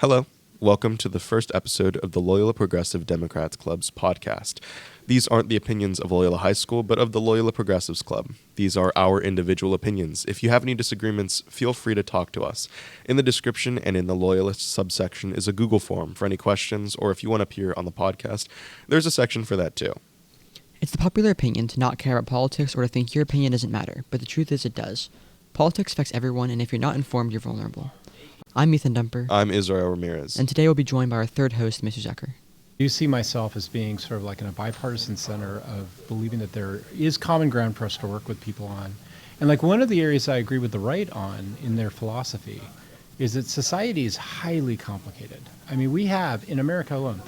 Hello. Welcome to the first episode of the Loyola Progressive Democrats Club's podcast. These aren't the opinions of Loyola High School, but of the Loyola Progressives Club. These are our individual opinions. If you have any disagreements, feel free to talk to us. In the description and in the Loyalist subsection is a Google form for any questions, or if you want to appear on the podcast, there's a section for that too. It's the popular opinion to not care about politics or to think your opinion doesn't matter, but the truth is it does. Politics affects everyone, and if you're not informed, you're vulnerable. I'm Ethan Dumper. I'm Israel Ramirez. And today we'll be joined by our third host, Mr. Zucker. I do see myself as being sort of like in a bipartisan center of believing that there is common ground for us to work with people on. And like one of the areas I agree with the right on in their philosophy is that society is highly complicated. I mean, we have in America alone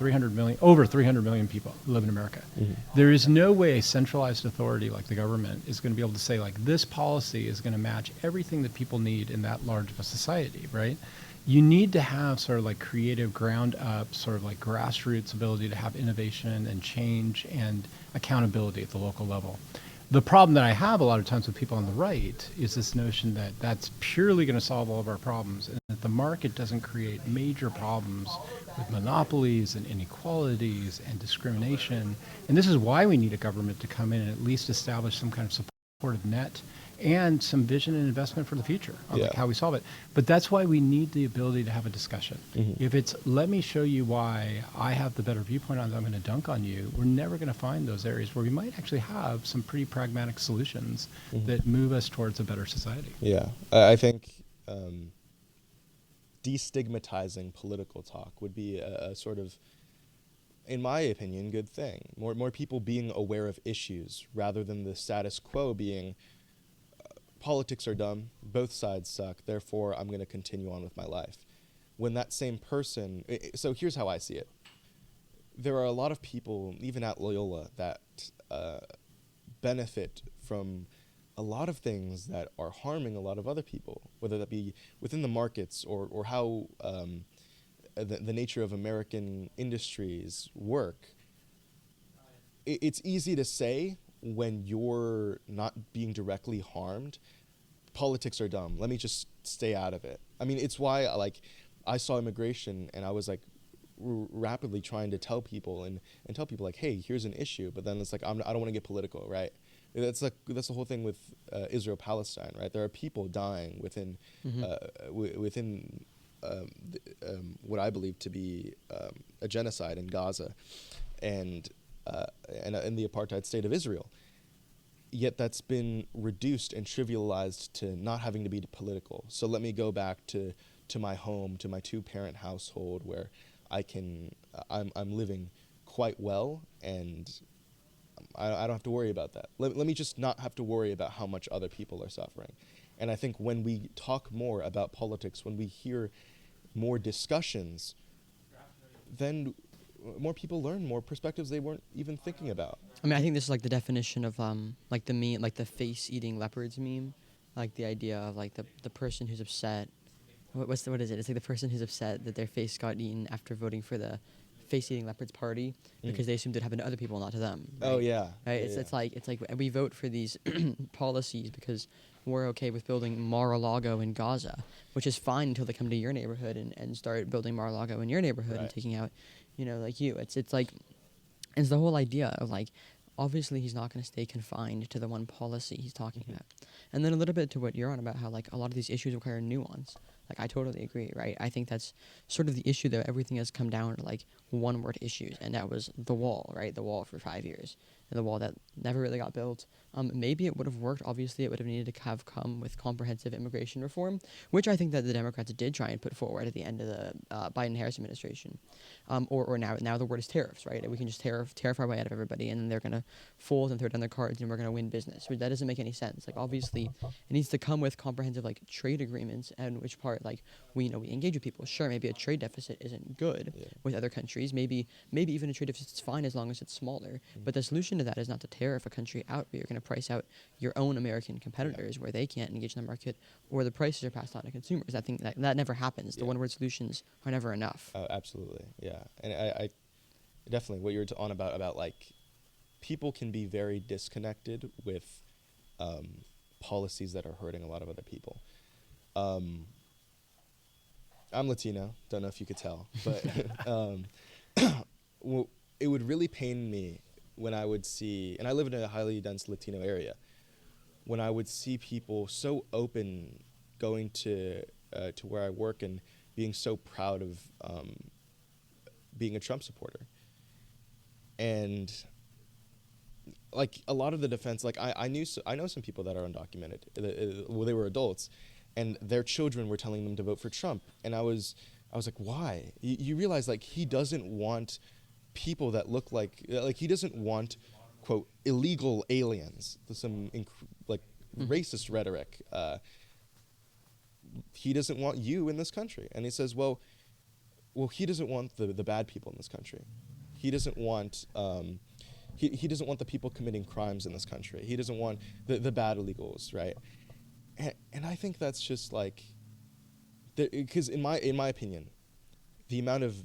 over 300 million people who live in America. Mm-hmm. There is no way a centralized authority like the government is going to be able to say like this policy is going to match everything that people need in that large of a society, right? You need to have sort of like creative ground up, sort of like grassroots ability to have innovation and change and accountability at the local level. The problem that I have a lot of times with people on the right is this notion that that's purely going to solve all of our problems and that the market doesn't create major problems with monopolies and inequalities and discrimination. And this is why we need a government to come in and at least establish some kind of supportive net and some vision and investment for the future on like how we solve it. But that's why we need the ability to have a discussion. Mm-hmm. If it's, let me show you why I have the better viewpoint on it, I'm going to dunk on you, we're never going to find those areas where we might actually have some pretty pragmatic solutions that move us towards a better society. Yeah, I think destigmatizing political talk would be a sort of, in my opinion, good thing. More people being aware of issues rather than the status quo being, politics are dumb, both sides suck, therefore I'm going to continue on with my life. When that same person, so here's how I see it. There are a lot of people, even at Loyola, that benefit from a lot of things that are harming a lot of other people, whether that be within the markets or how the nature of American industries work. It's easy to say when you're not being directly harmed, politics are dumb. Let me just stay out of it. I mean, it's why I saw immigration and I was like rapidly trying to tell people and tell people like, hey, here's an issue. But then it's like, I don't want to get political, right? That's the whole thing with Israel-Palestine, right? There are people dying within what I believe to be a genocide in Gaza and in the apartheid state of Israel. Yet that's been reduced and trivialized to not having to be political. So let me go back to my home, to my two-parent household where I'm living quite well and I don't have to worry about that. Let me just not have to worry about how much other people are suffering. And I think when we talk more about politics, when we hear more discussions, then more people learn more perspectives they weren't even thinking about. I mean, I think this is like the definition of like the meme, like the face-eating leopards meme, like the idea of like the person who's upset. What is it? It's like the person who's upset that their face got eaten after voting for the face-eating leopards party because they assumed it happened to other people, not to them. Right? Oh yeah. Right. Yeah, it's like we vote for these policies because we're okay with building Mar-a-Lago in Gaza, which is fine until they come to your neighborhood and start building Mar-a-Lago in your neighborhood and taking out, like you. It's like, it's the whole idea of like, obviously he's not going to stay confined to the one policy he's talking about. And then a little bit to what you're on about, how like a lot of these issues require nuance. Like I totally agree, right? I think that's sort of the issue that everything has come down to like one word issues, and that was the wall, right? The wall for 5 years. And the wall that never really got built. Maybe it would have worked. Obviously, it would have needed to have come with comprehensive immigration reform, which I think that the Democrats did try and put forward at the end of the Biden-Harris administration. Or now the word is tariffs, right? We can just tariff our way out of everybody, and then they're going to fold and throw down their cards, and we're going to win business. That doesn't make any sense. Like, obviously, it needs to come with comprehensive, like, trade agreements, and which part, like, we engage with people. Sure, maybe a trade deficit isn't good with other countries. Maybe even a trade deficit is fine as long as it's smaller. But the solution to that is not to tariff a country out, but you're going to price out your own American competitors where they can't engage in the market, or the prices are passed on to consumers. I think that never happens. The one-word solutions are never enough. Absolutely, yeah. And I definitely what you're on about like people can be very disconnected with policies that are hurting a lot of other people. I'm Latino. Don't know if you could tell, but well, it would really pain me when I would see, and I live in a highly dense Latino area, when I would see people so open going to where I work and being so proud of being a Trump supporter. And like a lot of the defense, like I know some people that are undocumented. Well, they were adults, and their children were telling them to vote for Trump, and I was like, why? You realize like he doesn't want people that look like he doesn't want, quote, illegal aliens. Some racist rhetoric. He doesn't want you in this country, and he says, well, he doesn't want the bad people in this country. He doesn't want he doesn't want the people committing crimes in this country. He doesn't want the bad illegals, right? And I think that's just like, because in my opinion, the amount of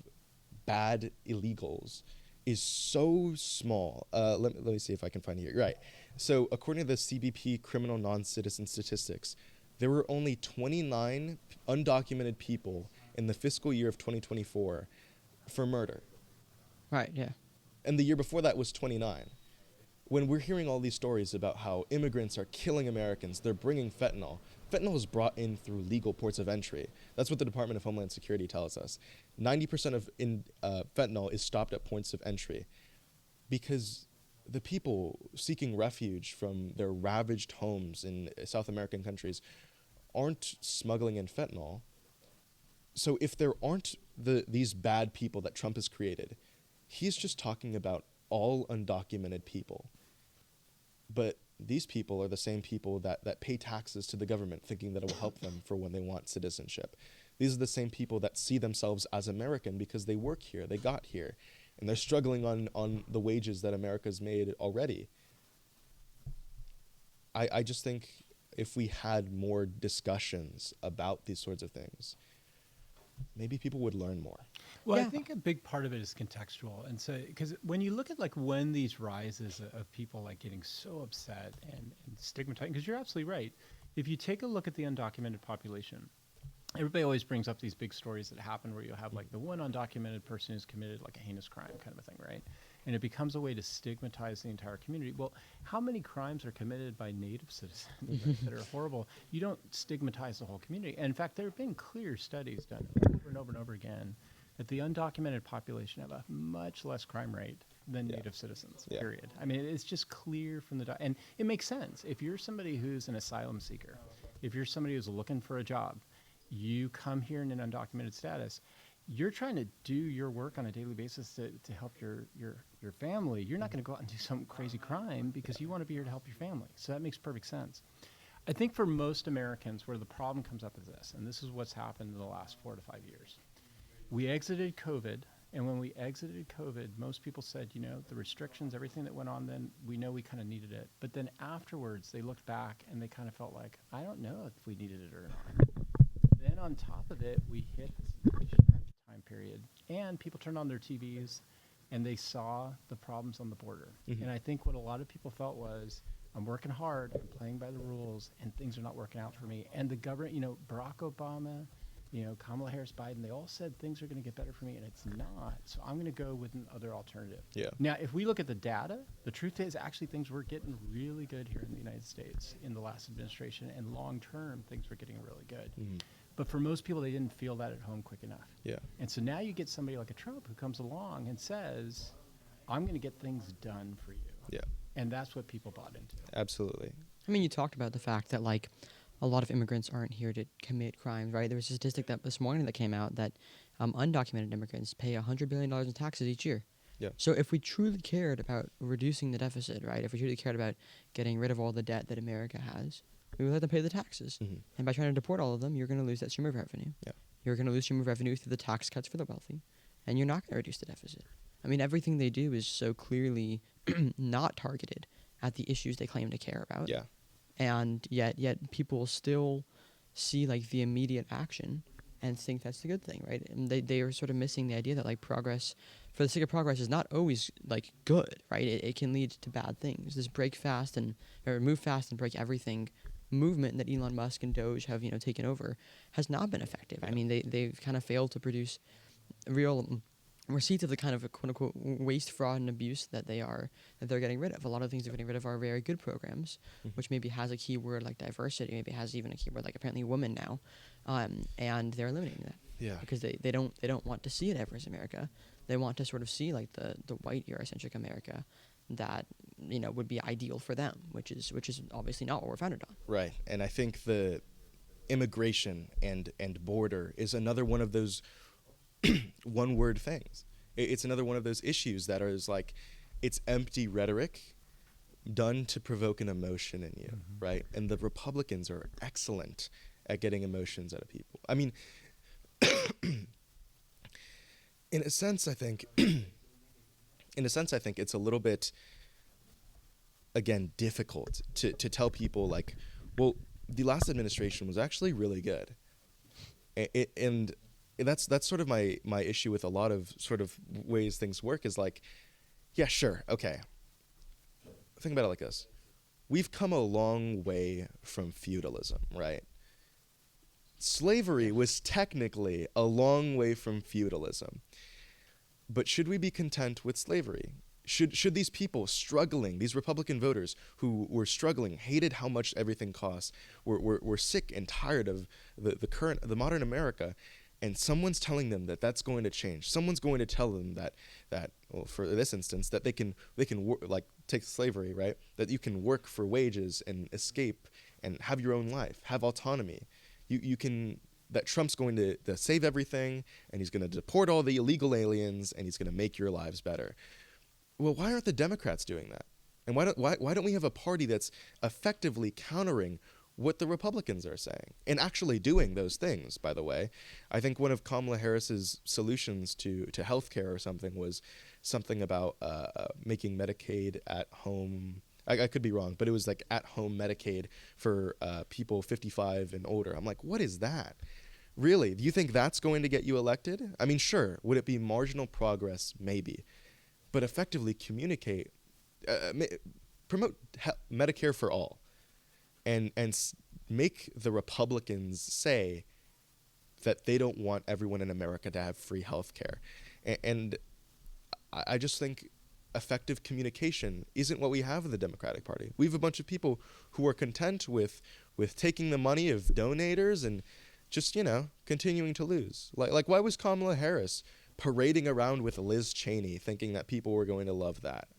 bad illegals is so small. Let me see if I can find it here. Right. So according to the CBP criminal non-citizen statistics, there were only 29 undocumented people in the fiscal year of 2024 for murder. Right, yeah. And the year before that was 29. When we're hearing all these stories about how immigrants are killing Americans, they're bringing fentanyl. Fentanyl is brought in through legal ports of entry. That's what the Department of Homeland Security tells us. 90% of fentanyl is stopped at points of entry because the people seeking refuge from their ravaged homes in South American countries aren't smuggling in fentanyl. So if there aren't these bad people that Trump has created, he's just talking about all undocumented people. But these people are the same people that pay taxes to the government thinking that it will help them for when they want citizenship. These are the same people that see themselves as American because they work here, they got here, and they're struggling on the wages that America's made already. I just think if we had more discussions about these sorts of things, maybe people would learn more. Well, Yeah. I think a big part of it is contextual. And so, because when you look at like when these rises of people like getting so upset and stigmatizing, because you're absolutely right. If you take a look at the undocumented population, everybody always brings up these big stories that happen where you'll have like the one undocumented person who's committed like a heinous crime kind of a thing, right? And it becomes a way to stigmatize the entire community. Well, how many crimes are committed by native citizens right, that are horrible? You don't stigmatize the whole community. And in fact, there have been clear studies done over and over and over again that the undocumented population have a much less crime rate than native citizens, period. I mean, it's just clear from the and it makes sense. If you're somebody who's an asylum seeker, if you're somebody who's looking for a job, you come here in an undocumented status, you're trying to do your work on a daily basis to help your family. You're not going to go out and do some crazy crime because you want to be here to help your family. So that makes perfect sense. I think for most Americans, where the problem comes up is this, and this is what's happened in the last 4 to 5 years. We exited COVID, and when we exited COVID, most people said, you know, the restrictions, everything that went on then, we know we kind of needed it. But then afterwards, they looked back and they kind of felt like, I don't know if we needed it or not. Then on top of it, we hit this time period, and people turned on their TVs and they saw the problems on the border. Mm-hmm. And I think what a lot of people felt was, I'm working hard, I'm playing by the rules, and things are not working out for me. And the government, you know, Barack Obama, you know, Kamala Harris, Biden, they all said things are going to get better for me, and it's not. So I'm going to go with another alternative. Yeah. Now, if we look at the data, the truth is actually things were getting really good here in the United States in the last administration, and long-term things were getting really good. Mm-hmm. But for most people, they didn't feel that at home quick enough. Yeah. And so now you get somebody like a Trump who comes along and says, I'm going to get things done for you. Yeah. And that's what people bought into. Absolutely. I mean, you talked about the fact that, like, a lot of immigrants aren't here to commit crimes, right? There was a statistic that this morning that came out that undocumented immigrants pay $100 billion in taxes each year. Yeah. So if we truly cared about reducing the deficit, right, if we truly cared about getting rid of all the debt that America has, we would let them pay the taxes. Mm-hmm. And by trying to deport all of them, you're going to lose that stream of revenue. Yeah. You're going to lose stream of revenue through the tax cuts for the wealthy, and you're not going to reduce the deficit. I mean, everything they do is so clearly not targeted at the issues they claim to care about. Yeah. And yet people still see, like, the immediate action and think that's the good thing, right? And they are sort of missing the idea that, like, progress, for the sake of progress, is not always, like, good, right? It can lead to bad things. This move fast and break everything movement that Elon Musk and Doge have taken over has not been effective. I mean, they've kind of failed to produce real receipts of the kind of quote unquote waste, fraud, and abuse that they're getting rid of. A lot of things they're getting rid of are very good programs, which maybe has a keyword like diversity, maybe has even a keyword like apparently women now, and they're eliminating that. Yeah. Because they don't want to see it ever as America. They want to sort of see like the white Eurocentric America that would be ideal for them, which is obviously not what we're founded on. Right. And I think the immigration and border is another one of those one word things. It's another one of those issues that is like, it's empty rhetoric done to provoke an emotion in you, right? And the Republicans are excellent at getting emotions out of people. I mean, in a sense, I think it's a little bit, again, difficult to tell people like, well, the last administration was actually really good. And that's sort of my issue with a lot of sort of ways things work is like, yeah, sure, okay. Think about it like this. We've come a long way from feudalism, right? Slavery was technically a long way from feudalism. But should we be content with slavery? Should these people struggling, these Republican voters who were struggling, hated how much everything costs, were sick and tired of the modern America, and someone's telling them that that's going to change. Someone's going to tell them that well, for this instance, that they can like take slavery, right? That you can work for wages and escape and have your own life, have autonomy. You can. That Trump's going to save everything, and he's going to deport all the illegal aliens, and he's going to make your lives better. Well, why aren't the Democrats doing that? And why don't we have a party that's effectively countering what the Republicans are saying and actually doing those things, by the way? I think one of Kamala Harris's solutions to healthcare or something was something about making Medicaid at home. I could be wrong, but it was like at-home Medicaid for people 55 and older. I'm like, what is that? Really? Do you think that's going to get you elected? I mean, sure. Would it be marginal progress? Maybe. But effectively communicate, promote Medicare for all, and make the Republicans say that they don't want everyone in America to have free health care. And I just think effective communication isn't what we have in the Democratic Party. We have a bunch of people who are content with taking the money of donators and just, continuing to lose. Like why was Kamala Harris parading around with Liz Cheney thinking that people were going to love that?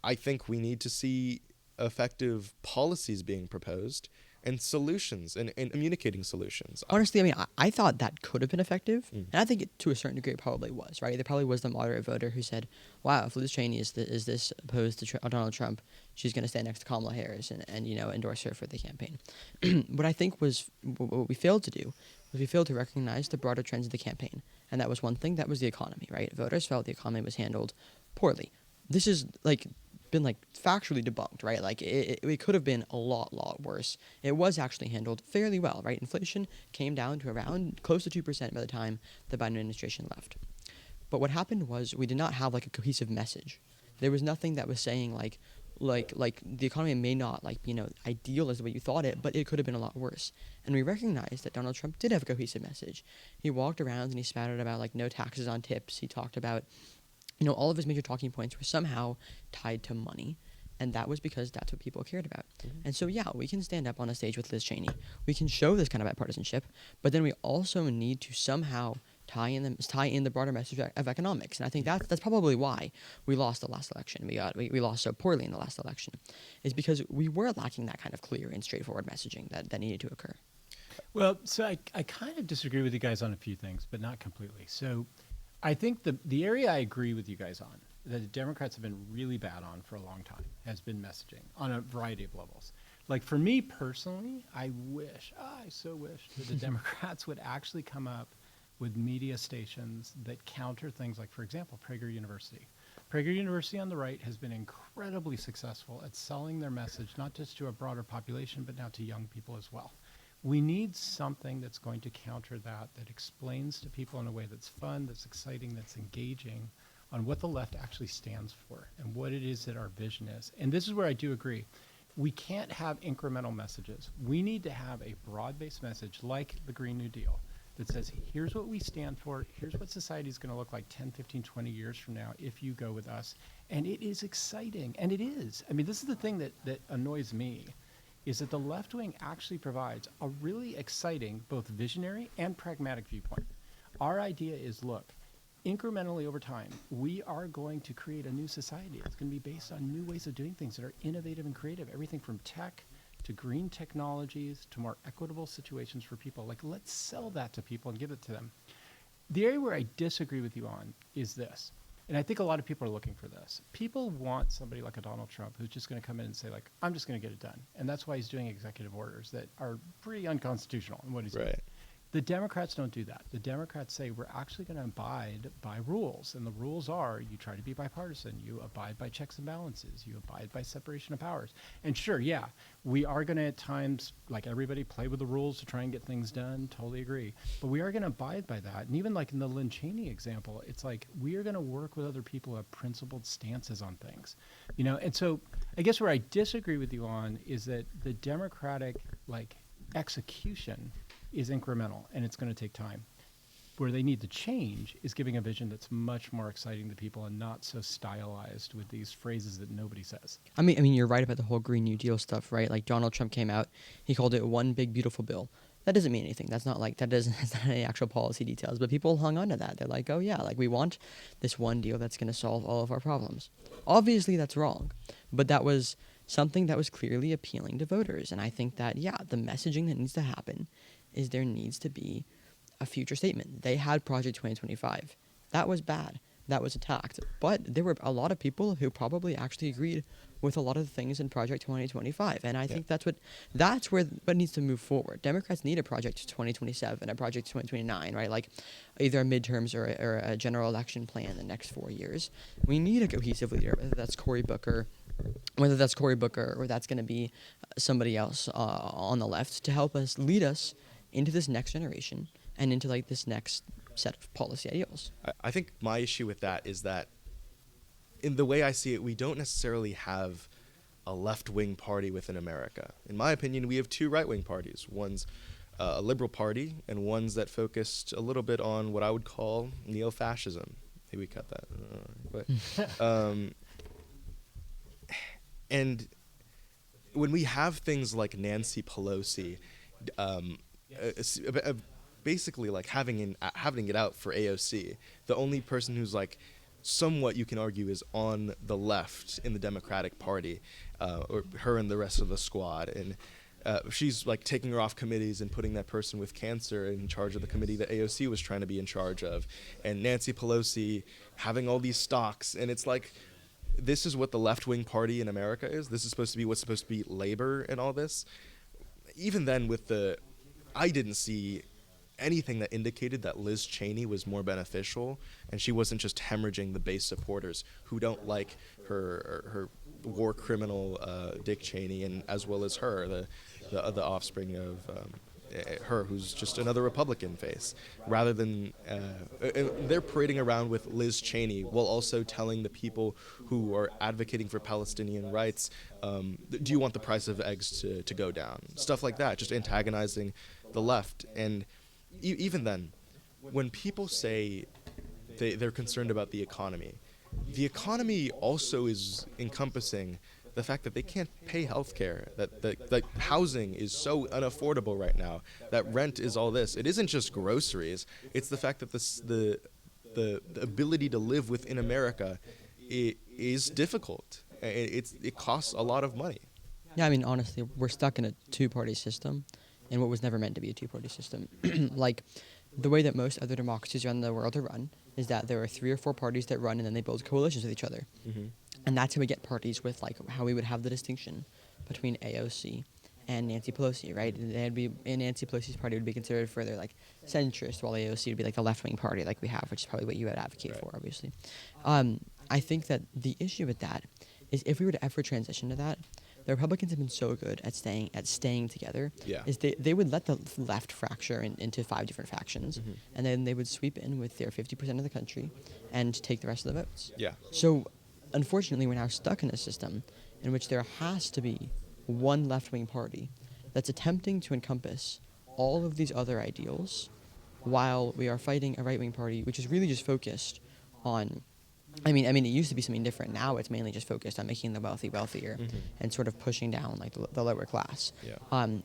I think we need to see effective policies being proposed and solutions and communicating solutions. Honestly, I mean, I thought that could have been effective, and I think to a certain degree it probably was, right? There probably was the moderate voter who said, wow, if Liz Cheney is this opposed to Donald Trump, she's going to stand next to Kamala Harris and endorse her for the campaign. What I think was what we failed to do was we failed to recognize the broader trends of the campaign, and that was one thing. That was the economy, right? Voters felt the economy was handled poorly. This is been factually debunked, right? Like it could have been a lot worse. It was actually handled fairly well, right? Inflation came down to around close to 2% by the time the Biden administration left. But what happened was we did not have a cohesive message. There was nothing that was saying like the economy may not ideal as the way you thought it, but it could have been a lot worse. And we recognized that Donald Trump did have a cohesive message. He walked around and he spouted about no taxes on tips. He talked about all of his major talking points were somehow tied to money, and that was because that's what people cared about. Mm-hmm. And so, yeah, we can stand up on a stage with Liz Cheney. We can show this kind of bipartisanship, but then we also need to somehow tie in the broader message of economics. And I think that's probably why we lost the last election. We lost so poorly in the last election, is because we were lacking that kind of clear and straightforward messaging that needed to occur. Well, so I kind of disagree with you guys on a few things, but not completely. So I think the area I agree with you guys on, that the Democrats have been really bad on for a long time, has been messaging on a variety of levels. Like for me personally, I so wish that the Democrats would actually come up with media stations that counter things like, for example, Prager University. Prager University on the right has been incredibly successful at selling their message, not just to a broader population, but now to young people as well. We need something that's going to counter that explains to people in a way that's fun, that's exciting, that's engaging on what the left actually stands for and what it is that our vision is. And this is where I do agree. we can't have incremental messages. We need to have a broad-based message like the Green New Deal that says, here's what we stand for, here's what society is going to look like 10, 15, 20 years from now if you go with us. And it is exciting, and it is. I mean, this is the thing that annoys me, is that the left wing actually provides a really exciting, both visionary and pragmatic viewpoint. Our idea is, look, incrementally over time, we are going to create a new society. It's going to be based on new ways of doing things that are innovative and creative, everything from tech to green technologies to more equitable situations for people. Like, let's sell that to people and give it to them. The area where I disagree with you on is this, and I think a lot of people are looking for this. People want somebody like a Donald Trump who's just going to come in and say, like, I'm just going to get it done. And that's why he's doing executive orders that are pretty unconstitutional in what he's doing. The Democrats don't do that. The Democrats say we're actually going to abide by rules. And the rules are you try to be bipartisan, you abide by checks and balances, you abide by separation of powers. And sure, yeah, we are going to at times, like everybody, play with the rules to try and get things done. Totally agree. But we are going to abide by that. And even like in the Lynn Cheney example, it's like we are going to work with other people who have principled stances on things. You know, and so I guess where I disagree with you on is that the Democratic like execution is incremental and it's going to take time. Where they need to change is giving a vision that's much more exciting to people and not so stylized with these phrases that nobody says. I mean, you're right about the whole Green New Deal stuff, right? Like Donald Trump came out, he called it one big beautiful bill. That doesn't mean anything. That's not that's not any actual policy details, but people hung on to that. They're like, oh yeah, like we want this one deal that's going to solve all of our problems. Obviously that's wrong, but that was something that was clearly appealing to voters. And I think that, yeah, the messaging that needs to happen is there needs to be a future statement. They had Project 2025. That was bad. That was attacked. But there were a lot of people who probably actually agreed with a lot of the things in Project 2025. And I think that's where what needs to move forward. Democrats need a Project 2027, a Project 2029, right? Like either a midterms or a general election plan in the next 4 years. We need a cohesive leader, whether that's Cory Booker or that's going to be somebody else on the left to help us lead us into this next generation and into like this next set of policy ideals. I think my issue with that is that in the way I see it, we don't necessarily have a left-wing party within America. In my opinion, we have two right-wing parties. One's a liberal party and ones that focused a little bit on what I would call neo-fascism. Maybe we cut that. And when we have things like Nancy Pelosi, basically like having it out for AOC, the only person who's like somewhat you can argue is on the left in the Democratic Party, or her and the rest of the squad, and she's like taking her off committees and putting that person with cancer in charge of the committee that AOC was trying to be in charge of, and Nancy Pelosi having all these stocks, and it's like, this is what the left-wing party in America is. This is supposed to be what's supposed to be labor and all this. Even then I didn't see anything that indicated that Liz Cheney was more beneficial, and she wasn't just hemorrhaging the base supporters who don't like her war criminal Dick Cheney, and as well as her, the offspring of her, who's just another Republican face, rather than they're parading around with Liz Cheney while also telling the people who are advocating for Palestinian rights, do you want the price of eggs to go down? Stuff like that, just antagonizing the left. And even then, when people say they're concerned about the economy also is encompassing the fact that they can't pay health care, that housing is so unaffordable right now, that rent is all this. It isn't just groceries. It's the fact that the ability to live within America is difficult. It costs a lot of money. Yeah, I mean, honestly, we're stuck in a two-party system, and what was never meant to be a two-party system. Like, the way that most other democracies around the world are run is that there are 3 or 4 parties that run, and then they build coalitions with each other. Mm-hmm. And that's how we get parties with, like, how we would have the distinction between AOC and Nancy Pelosi, right? They'd be, in Nancy Pelosi's party would be considered further, like, centrist, while AOC would be, like, the left-wing party like we have, which is probably what you would advocate for, obviously. I think that the issue with that is if we were to ever transition to that, the Republicans have been so good at staying together. Yeah. Is they would let the left fracture into 5 different factions, Mm-hmm. and then they would sweep in with their 50% of the country and take the rest of the votes. Yeah. So, unfortunately, we're now stuck in a system in which there has to be one left-wing party that's attempting to encompass all of these other ideals while we are fighting a right-wing party which is really just focused on I mean, it used to be something different. Now it's mainly just focused on making the wealthy wealthier and sort of pushing down like the lower class. Yeah.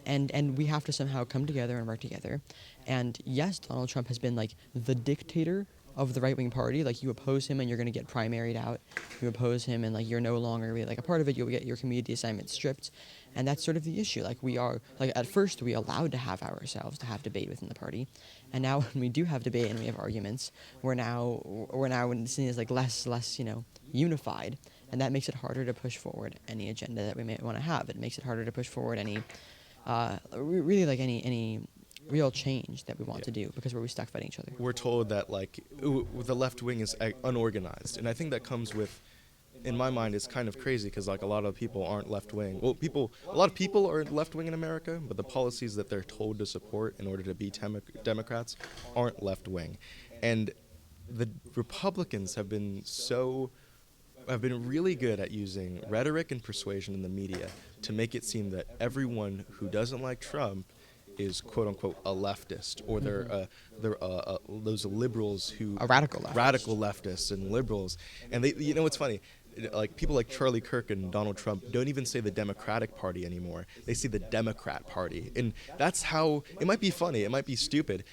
And we have to somehow come together and work together. And yes, Donald Trump has been like the dictator of the right-wing party. Like, you oppose him and you're going to get primaried out. You oppose him and like you're no longer really like a part of it. You'll get your community assignments stripped. And that's sort of the issue. Like, we are like, at first we allowed to have ourselves to have debate within the party, and now when we do have debate and we have arguments, we're now seen as like less unified, and that makes it harder to push forward any agenda that we may want to have. It makes it harder to push forward any really like any real change that we want to do, because we're stuck fighting each other. We're told that like the left wing is unorganized, and I think that comes with, in my mind, it's kind of crazy because like a lot of people aren't left wing. Well, a lot of people are left wing in America, but the policies that they're told to support in order to be Democrats aren't left wing, and the Republicans have been really good at using rhetoric and persuasion in the media to make it seem that everyone who doesn't like Trump is quote unquote a leftist, or they're those liberals who A radical leftists and liberals. And they, what's funny, like people like Charlie Kirk and Donald Trump don't even say the Democratic Party anymore. They say the Democrat Party, and that's how it might be funny, it might be stupid,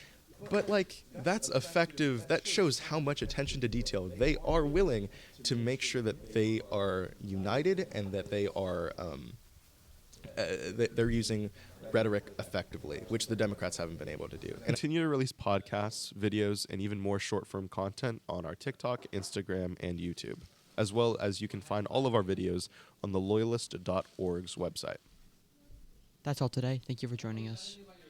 but like that's effective. That shows how much attention to detail they are willing to make sure that they are united and that they are they're using rhetoric effectively, which the Democrats haven't been able to do. And continue to release podcasts, videos, and even more short-form content on our TikTok, Instagram, and YouTube, as well as you can find all of our videos on the Loyalist.org's website. That's all today. Thank you for joining us.